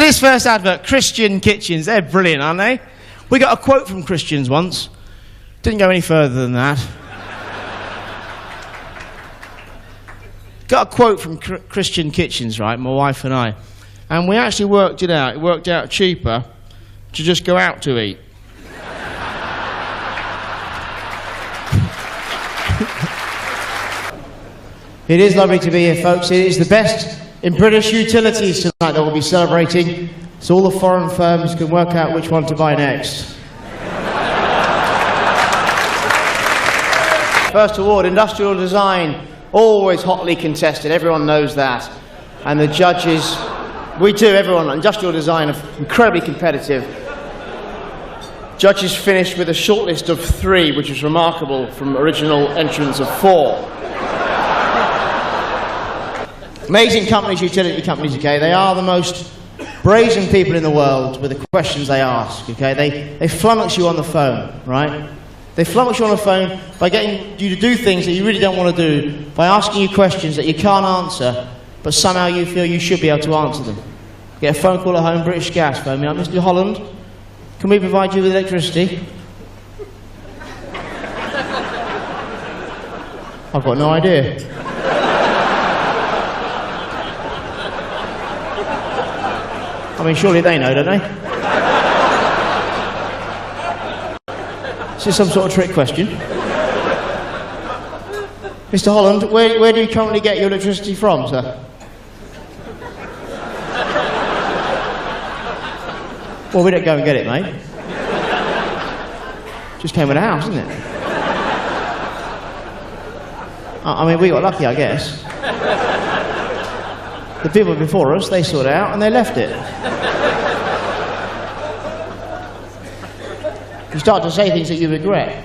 This first advert, Christian Kitchens, they're brilliant, aren't they? We got a quote from Christians once. Didn't go any further than that. Got a quote from Christian Kitchens, right, my wife and I. And we actually worked it out. It worked out cheaper to just go out to eat. It is lovely to be here, folks. It is the best in British utilities tonight that we'll be celebrating, so all the foreign firms can work out which one to buy next. First award, industrial design, always hotly contested, everyone knows that. And the judges, we do, everyone, industrial design, incredibly competitive. Judges finished with a shortlist of 3, which is remarkable from original entrants of 4. Amazing companies, utility companies, okay? They are the most brazen people in the world with the questions they ask, okay? They flummox you on the phone, right? They flummox you on the phone by getting you to do things that you really don't want to do, by asking you questions that you can't answer, but somehow you feel you should be able to answer them. Get a phone call at home, British Gas, phone me up, Mr. Holland, can we provide you with electricity? I've got no idea. I mean, surely they know, don't they? Is this some sort of trick question? Mr. Holland, where do you currently get your electricity from, sir? Well, we don't go and get it, mate. Just came with a house, isn't it? I mean, we got lucky, I guess. The people before us, they sorted it out and they left it. You start to say things that you regret.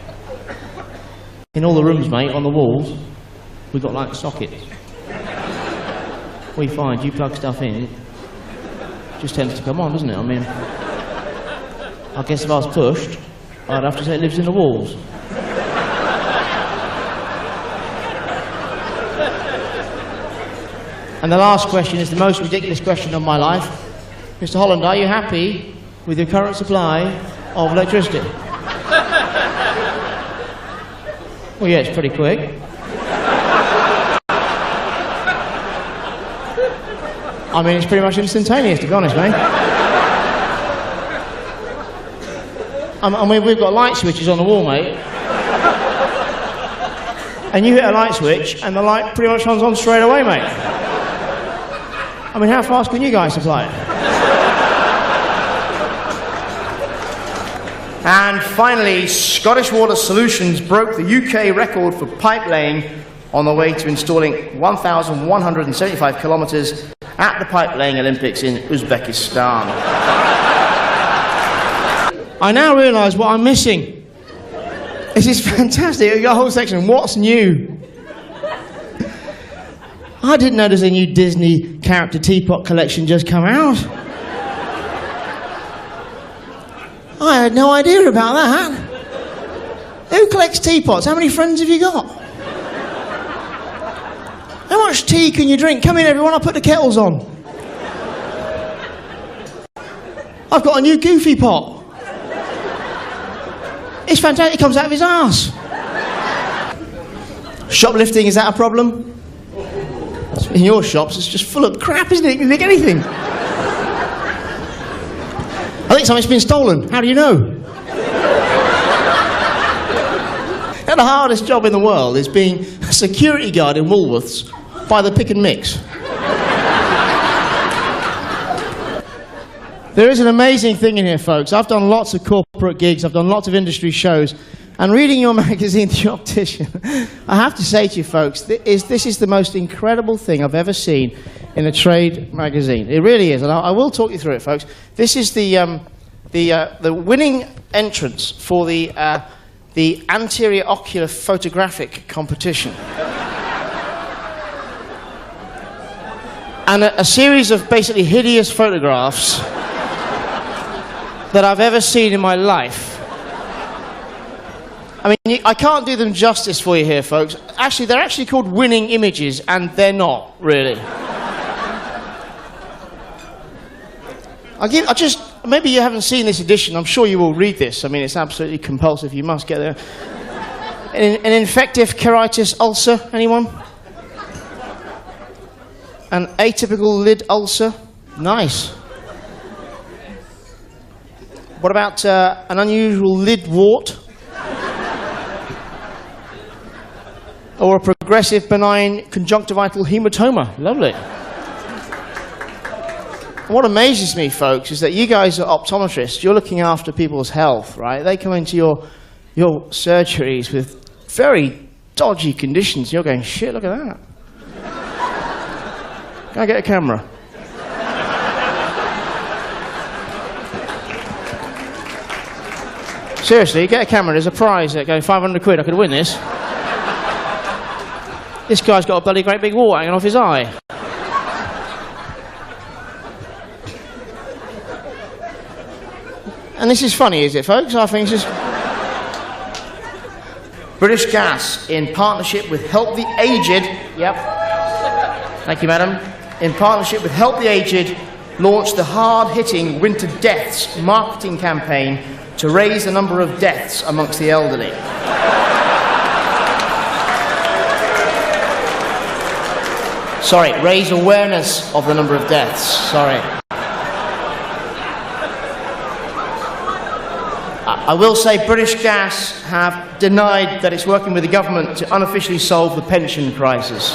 In all the rooms, mate, on the walls, we've got like sockets. We find you plug stuff in, it just tends to come on, doesn't it? I mean, I guess if I was pushed, I'd have to say it lives in the walls. And the last question is the most ridiculous question of my life. Mr. Holland, are you happy with your current supply of electricity? Well, yeah, it's pretty quick. I mean, it's pretty much instantaneous, to be honest, mate. I mean, we've got light switches on the wall, mate. And you hit a light switch, and the light pretty much comes on straight away, mate. I mean, how fast can you guys supply it? And finally, Scottish Water Solutions broke the UK record for pipe laying on the way to installing 1,175 kilometres at the pipe laying Olympics in Uzbekistan. I now realise what I'm missing. This is fantastic. We've got a whole section, what's new? I didn't know there's a new Disney character teapot collection just come out. I had no idea about that. Who collects teapots? How many friends have you got? How much tea can you drink? Come in, everyone, I'll put the kettles on. I've got a new Goofy pot. It's fantastic, it comes out of his arse. Shoplifting, is that a problem? In your shops, it's just full of crap, isn't it? You can pick anything. I think something's been stolen. How do you know? And the hardest job in the world is being a security guard in Woolworths by the pick and mix. There is an amazing thing in here, folks. I've done lots of corporate gigs, I've done lots of industry shows, and reading your magazine, The Optician, I have to say to you folks, this is the most incredible thing I've ever seen in a trade magazine. It really is, and I will talk you through it, folks. This is the winning entrance for the anterior ocular photographic competition. And a series of basically hideous photographs that I've ever seen in my life. I mean, I can't do them justice for you here, folks. Actually, they're actually called winning images, and they're not, really. maybe you haven't seen this edition. I'm sure you will read this. I mean, it's absolutely compulsive. You must get there. An infective keratitis ulcer, anyone? An atypical lid ulcer? Nice. What about an unusual lid wart? Or a progressive benign conjunctival hematoma? Lovely. What amazes me, folks, is that you guys are optometrists. You're looking after people's health, right? They come into your surgeries with very dodgy conditions. You're going, shit, look at that. Can I get a camera? Seriously, get a camera. There's a prize at going 500 quid. I could win this. This guy's got a bloody great big wart hanging off his eye. And this is funny, is it, folks? I think it's just... British Gas, in partnership with Help the Aged... Yep. Thank you, madam. In partnership with Help the Aged, launched the hard-hitting Winter Deaths marketing campaign to raise the number of deaths amongst the elderly. Sorry, raise awareness of the number of deaths. Sorry. I will say British Gas have denied that it's working with the government to unofficially solve the pension crisis.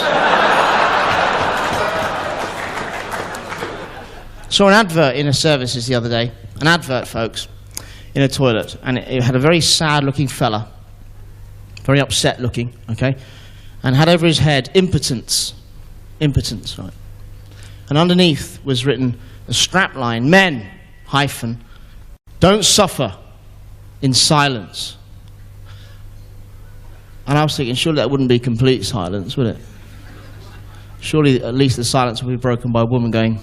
Saw an advert in a services the other day. An advert, folks, in a toilet. And it had a very sad-looking fella. Very upset looking, okay? And had over his head, impotence. Impotence, right? And underneath was written a strapline, men, hyphen, don't suffer in silence. And I was thinking, surely that wouldn't be complete silence, would it? Surely at least the silence would be broken by a woman going...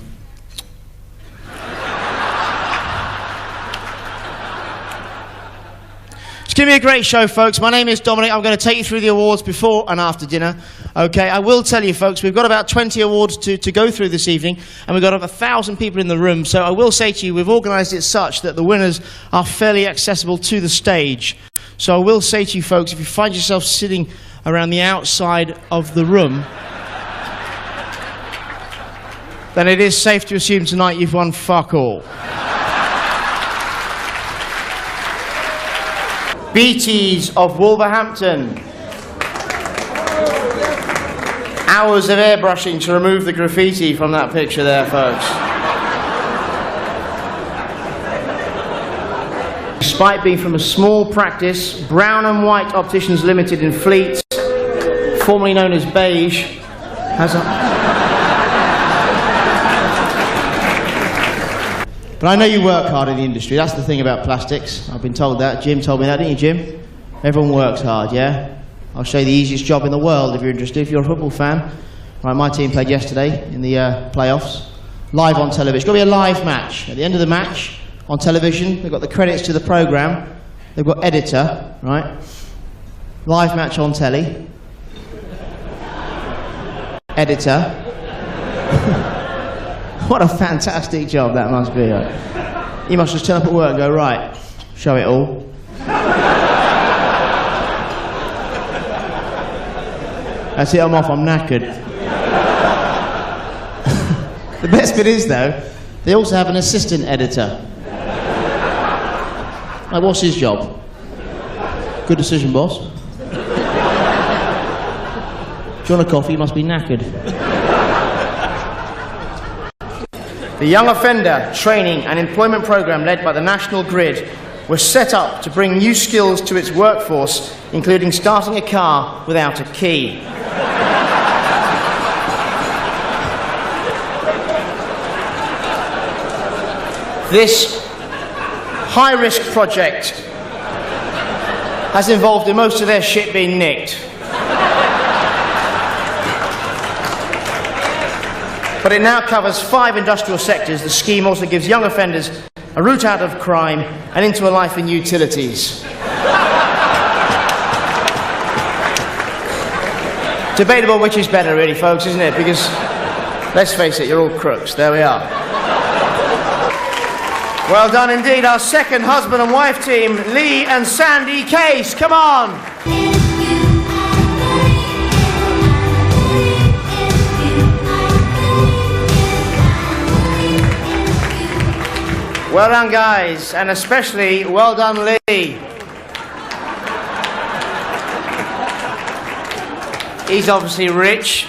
It's going to be a great show, folks. My name is Dominic. I'm going to take you through the awards before and after dinner. Okay, I will tell you, folks, we've got about 20 awards to go through this evening, and we've got over 1,000 people in the room. So I will say to you, we've organised it such that the winners are fairly accessible to the stage. So I will say to you, folks, if you find yourself sitting around the outside of the room, then it is safe to assume tonight you've won fuck all. BTs of Wolverhampton. Hours of airbrushing to remove the graffiti from that picture there, folks. Despite being from a small practice, Brown and White Opticians Limited in Fleet, formerly known as Beige, has a... But I know you work hard in the industry. That's the thing about plastics. I've been told that. Jim told me that, didn't you, Jim? Everyone works hard, yeah? I'll show you the easiest job in the world if you're interested, if you're a football fan. Right, my team played yesterday in the playoffs. Live on television. It's got to be a live match. At the end of the match, on television, they've got the credits to the programme. They've got editor, right? Live match on telly. Editor. What a fantastic job that must be. Right? You must just turn up at work and go, right, show it all. That's it, I'm off, I'm knackered. The best bit is, though, they also have an assistant editor. Like, what's his job? Good decision, boss. Do you want a coffee? You must be knackered. The Young Offender Training and Employment Programme led by the National Grid was set up to bring new skills to its workforce, including starting a car without a key. This high-risk project has involved in most of their shit being nicked. But it now covers 5 industrial sectors. The scheme also gives young offenders a route out of crime and into a life in utilities. Debatable which is better, really, folks, isn't it? Because, let's face it, you're all crooks. There we are. Well done indeed, our second husband and wife team, Lee and Sandy Case. Come on. Well done, guys, and especially well done, Lee. He's obviously rich.